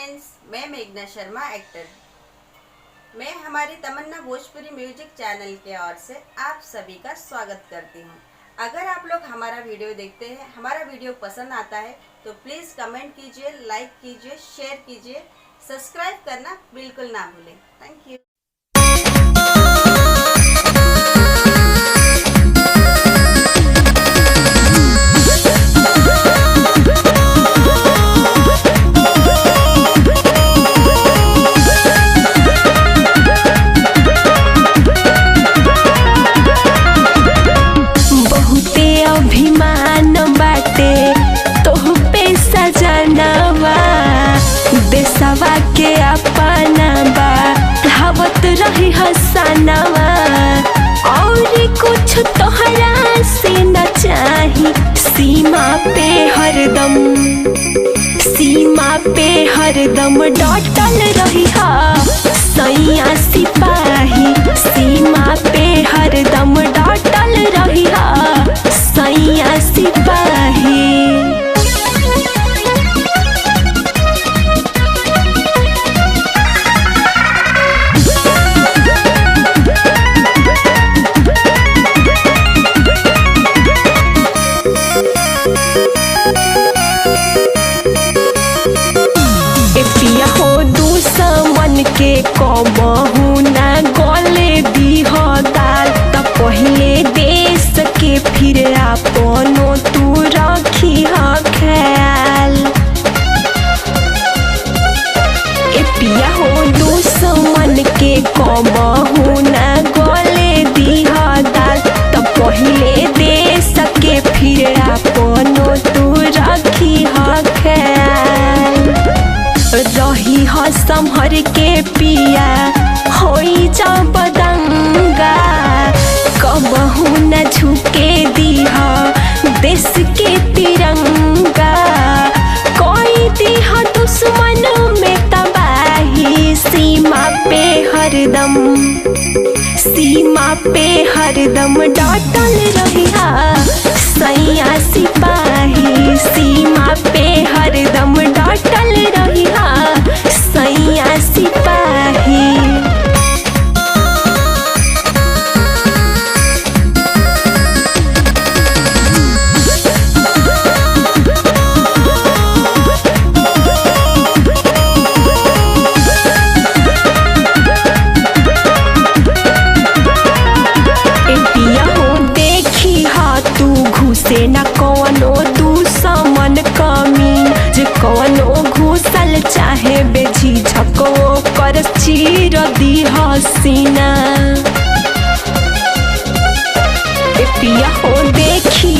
Friends, मैं मेघना Sharma actor. मैं हमारी तमन्ना भोजपुरी म्यूजिक चैनल के ओर से आप सभी का स्वागत करती हूं। अगर आप लोग हमारा वीडियो देखते हैं, हमारा वीडियो पसंद आता है तो प्लीज़ कमेंट कीजिए, लाइक कीजिए, शेयर कीजिए, सब्सक्राइब करना बिल्कुल ना भूलें। Thank you. देशवा के अपना बढ़ावत रही हसनवा और कुछ तोहरा से न चाही। सीमा पे हरदम डटल रही सैया सिपाही। सीमा पे हरदम डटल रही सैया सिपाही। के कबहू ना गले दीह दाल त पहिले देश के फिर अपनो तू रखी ख्याल। ए पिया हो दुश्मन के कबहू ना गले दीह दाल त पहिले देश के फिर अपनो तू रखी ख्याल। रही संभर के पिया होई जब दंगा कबहू न झुके दीह देश के तिरंगा। कोई दीह दुश्मन में तबाही। सीमा पे हरदम डटल रही सैया सिपाही। सीमा पे हरदम डटल रही सैया सिपाही। से न कवनो दुश्मन कमीन जे कवनो घुसल चाहे बेझिझको कर चीर दीह सीना। पिया हो देखी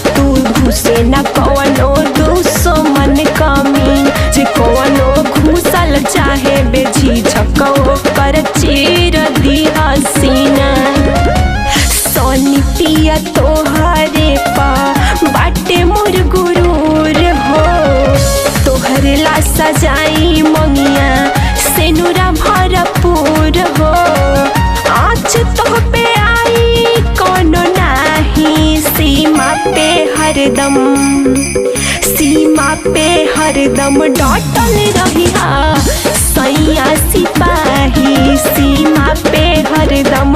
तू घुसे न कवनो दुश्मन कमीन जे कवनो घुसल चाहे बेझिझको कर चीर दीह सीना। सोनी पिया तोहरे पा बाटे मोर गुरूर हो तोहरे ला सजाई मंगिया सेनुरा भरपूर हो। आज तोह पे आई कोनो नाही। सीमा पे हरदम डटल रही सैया सिपाही। सीमा पे हरदम